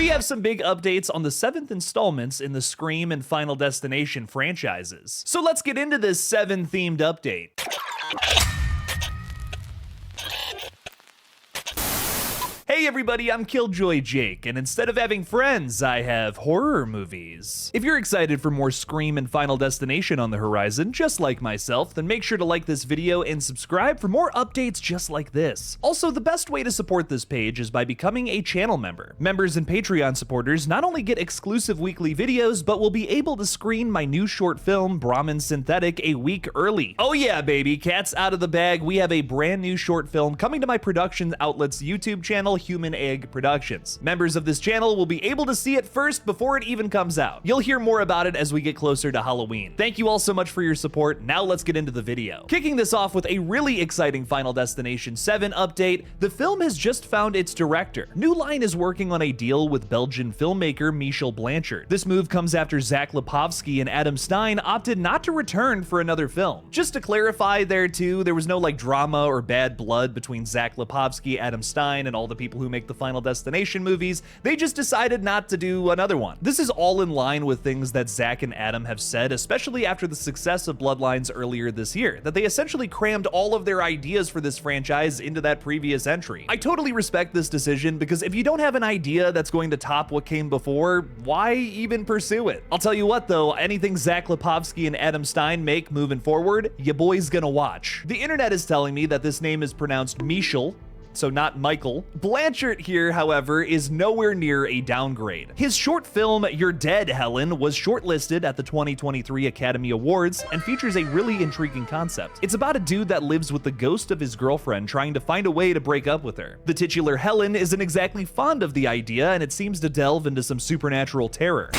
We have some big updates on the 7th installments in the Scream and Final Destination franchises. So let's get into this 7-themed update. Hey everybody, I'm Killjoy Jake, and instead of having friends, I have horror movies. If you're excited for more Scream and Final Destination on the horizon, just like myself, then make sure to like this video and subscribe for more updates just like this. Also, the best way to support this page is by becoming a channel member. Members and Patreon supporters not only get exclusive weekly videos, but will be able to screen my new short film, Brahmin Synthetic, a week early. Oh yeah, baby, cat's out of the bag. We have a brand new short film coming to my production outlet's YouTube channel, Human Egg Productions. Members of this channel will be able to see it first before it even comes out. You'll hear more about it as we get closer to Halloween. Thank you all so much for your support. Now let's get into the video. Kicking this off with a really exciting Final Destination 7 update, the film has just found its director. New Line is working on a deal with Belgian filmmaker Michel Blanchard. This move comes after Zach Lipovsky and Adam Stein opted not to return for another film. Just to clarify there too, there was no drama or bad blood between Zach Lipovsky, Adam Stein, and all the people who make the Final Destination movies. They just decided not to do another one. This is all in line with things that Zach and Adam have said, especially after the success of Bloodlines earlier this year, that they essentially crammed all of their ideas for this franchise into that previous entry. I totally respect this decision because if you don't have an idea that's going to top what came before, why even pursue it? I'll tell you what though, anything Zach Lipovsky and Adam Stein make moving forward, ya boy's gonna watch. The internet is telling me that this name is pronounced Michel, so not Michael. Blanchard here, however, is nowhere near a downgrade. His short film, You're Dead, Helen, was shortlisted at the 2023 Academy Awards and features a really intriguing concept. It's about a dude that lives with the ghost of his girlfriend trying to find a way to break up with her. The titular Helen isn't exactly fond of the idea, and it seems to delve into some supernatural terror.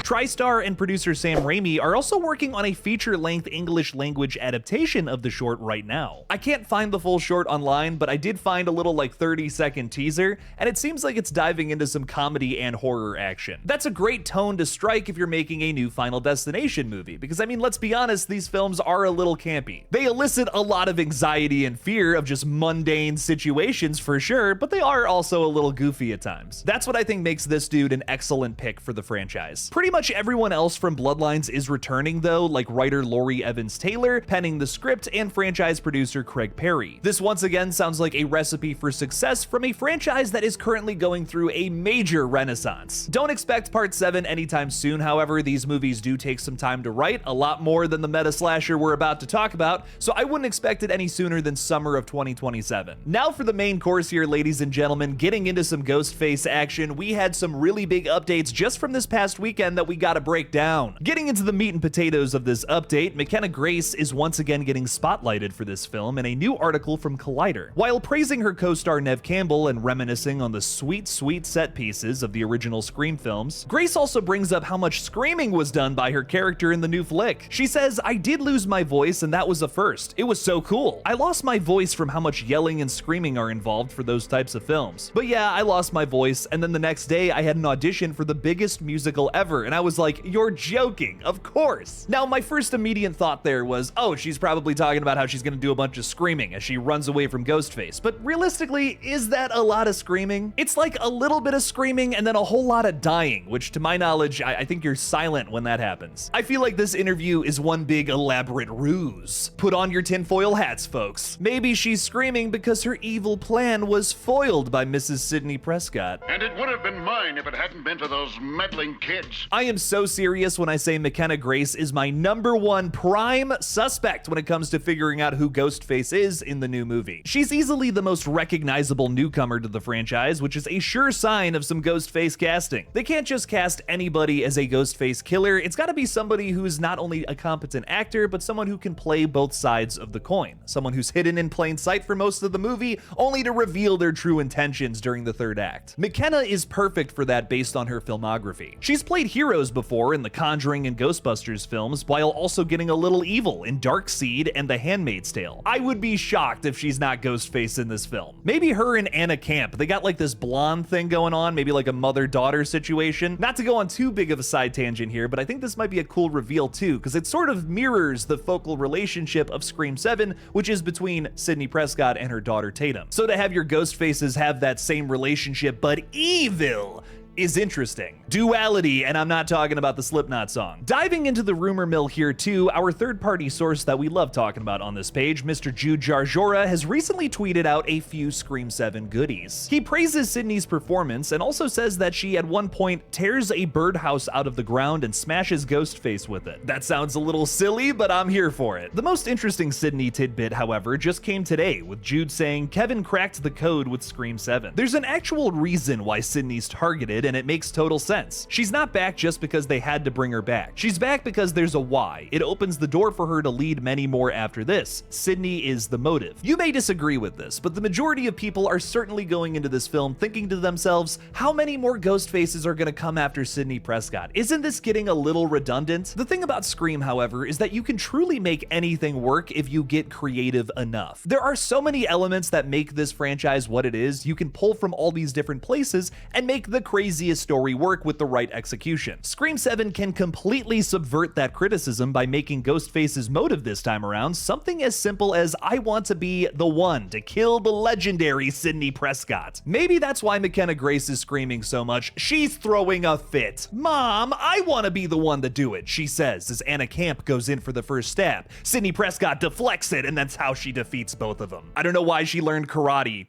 TriStar and producer Sam Raimi are also working on a feature-length English language adaptation of the short right now. I can't find the full short online, but I did find a little 30-second teaser, and it seems like it's diving into some comedy and horror action. That's a great tone to strike if you're making a new Final Destination movie, because I mean, let's be honest, these films are a little campy. They elicit a lot of anxiety and fear of just mundane situations for sure, but they are also a little goofy at times. That's what I think makes this dude an excellent pick for the franchise. Pretty much everyone else from Bloodlines is returning though, like writer Laurie Evans Taylor, penning the script, and franchise producer Craig Perry. This once again sounds like a recipe for success from a franchise that is currently going through a major renaissance. Don't expect part 7 anytime soon, however. These movies do take some time to write, a lot more than the meta slasher we're about to talk about, so I wouldn't expect it any sooner than summer of 2027. Now for the main course here, ladies and gentlemen, getting into some Ghostface action, we had some really big updates just from this past weekend that we gotta break down. Getting into the meat and potatoes of this update, McKenna Grace is once again getting spotlighted for this film in a new article from Collider. While praising her co-star Neve Campbell and reminiscing on the sweet set pieces of the original Scream films, Grace also brings up how much screaming was done by her character in the new flick. She says, "I did lose my voice and that was a first. It was so cool. I lost my voice from how much yelling and screaming are involved for those types of films. But yeah, I lost my voice, and then the next day I had an audition for the biggest musical ever, and I was like, you're joking, of course." Now, my first immediate thought there was, oh, she's probably talking about how she's gonna do a bunch of screaming as she runs away from Ghostface. But realistically, is that a lot of screaming? It's like a little bit of screaming and then a whole lot of dying, which to my knowledge, I think you're silent when that happens. I feel like this interview is one big elaborate ruse. Put on your tinfoil hats, folks. Maybe she's screaming because her evil plan was foiled by Mrs. Sidney Prescott. And it would have been mine if it hadn't been for those meddling kids. I am so serious when I say McKenna Grace is my #1 prime suspect when it comes to figuring out who Ghostface is in the new movie. She's easily the most recognizable newcomer to the franchise, which is a sure sign of some Ghostface casting. They can't just cast anybody as a Ghostface killer. It's gotta be somebody who's not only a competent actor, but someone who can play both sides of the coin. Someone who's hidden in plain sight for most of the movie, only to reveal their true intentions during the third act. McKenna is perfect for that based on her filmography. She's played heroes before in the Conjuring and Ghostbusters films, while also getting a little evil in Darkseid and The Handmaid's Tale. I would be shocked if she's not Ghostface in this film. Maybe her and Anna Camp, they got this blonde thing going on, maybe a mother-daughter situation. Not to go on too big of a side tangent here, but I think this might be a cool reveal too, because it sort of mirrors the focal relationship of Scream 7, which is between Sidney Prescott and her daughter Tatum. So to have your Ghostfaces have that same relationship, but evil, is interesting. Duality, and I'm not talking about the Slipknot song. Diving into the rumor mill here too, our third-party source that we love talking about on this page, Mr. Jude Jarjora, has recently tweeted out a few Scream 7 goodies. He praises Sydney's performance and also says that she at one point tears a birdhouse out of the ground and smashes Ghostface with it. That sounds a little silly, but I'm here for it. The most interesting Sydney tidbit, however, just came today, with Jude saying Kevin cracked the code with Scream 7. There's an actual reason why Sydney's targeted, and it makes total sense. She's not back just because they had to bring her back. She's back because there's a why. It opens the door for her to lead many more after this. Sydney is the motive. You may disagree with this, but the majority of people are certainly going into this film thinking to themselves, how many more ghost faces are gonna come after Sidney Prescott? Isn't this getting a little redundant? The thing about Scream, however, is that you can truly make anything work if you get creative enough. There are so many elements that make this franchise what it is. You can pull from all these different places and make the craziest story work with the right execution. Scream 7 can completely subvert that criticism by making Ghostface's motive this time around something as simple as I want to be the one to kill the legendary Sidney Prescott. Maybe that's why McKenna Grace is screaming so much. She's throwing a fit. Mom, I want to be the one to do it, she says as Anna Camp goes in for the first stab. Sidney Prescott deflects it, and that's how she defeats both of them. I don't know why she learned karate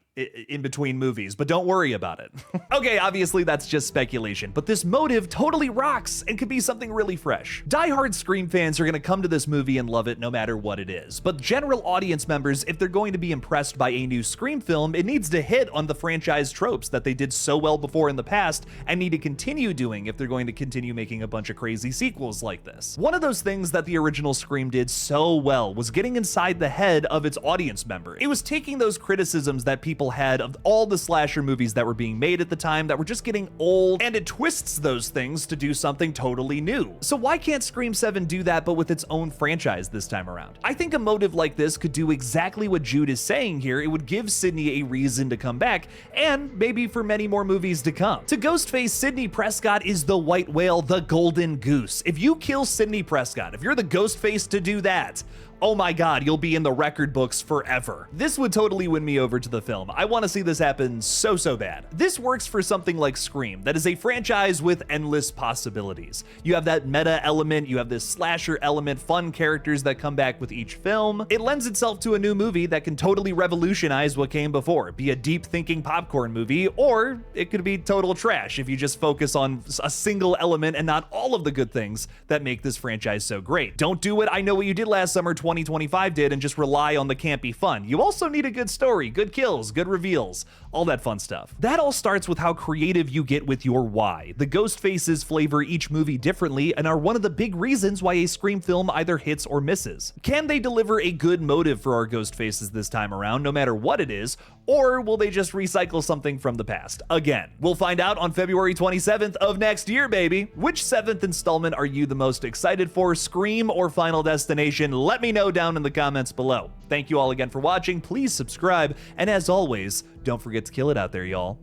in between movies, but don't worry about it. Okay, obviously that's just speculation, but this motive totally rocks and could be something really fresh. Die-hard Scream fans are gonna come to this movie and love it no matter what it is, but general audience members, if they're going to be impressed by a new Scream film, it needs to hit on the franchise tropes that they did so well before in the past and need to continue doing if they're going to continue making a bunch of crazy sequels like this. One of those things that the original Scream did so well was getting inside the head of its audience member. It was taking those criticisms that people had of all the slasher movies that were being made at the time that were just getting old, and it twists those things to do something totally new. So why can't Scream 7 do that but with its own franchise this time around? I think a motive like this could do exactly what Jude is saying here. It would give Sidney a reason to come back, and maybe for many more movies to come. To Ghostface, Sidney Prescott is the white whale, the golden goose. If you kill Sidney Prescott, if you're the Ghostface to do that, oh my god, you'll be in the record books forever. This would totally win me over to the film. I want to see this happen so bad. This works for something like Scream, that is a franchise with endless possibilities. You have that meta element, you have this slasher element, fun characters that come back with each film. It lends itself to a new movie that can totally revolutionize what came before, be a deep thinking popcorn movie, or it could be total trash if you just focus on a single element and not all of the good things that make this franchise so great. Don't do what I Know What You Did Last Summer 2025 did and just rely on the campy fun. You also need a good story, good kills, good reveals, all that fun stuff. That all starts with how creative you get with your why. The ghost faces flavor each movie differently and are one of the big reasons why a Scream film either hits or misses. Can they deliver a good motive for our ghost faces this time around, no matter what it is, or will they just recycle something from the past? Again, we'll find out on February 27th of next year, baby. Which 7th installment are you the most excited for, Scream or Final Destination? Let me know down in the comments below. Thank you all again for watching. Please subscribe, and as always, don't forget to kill it out there, y'all.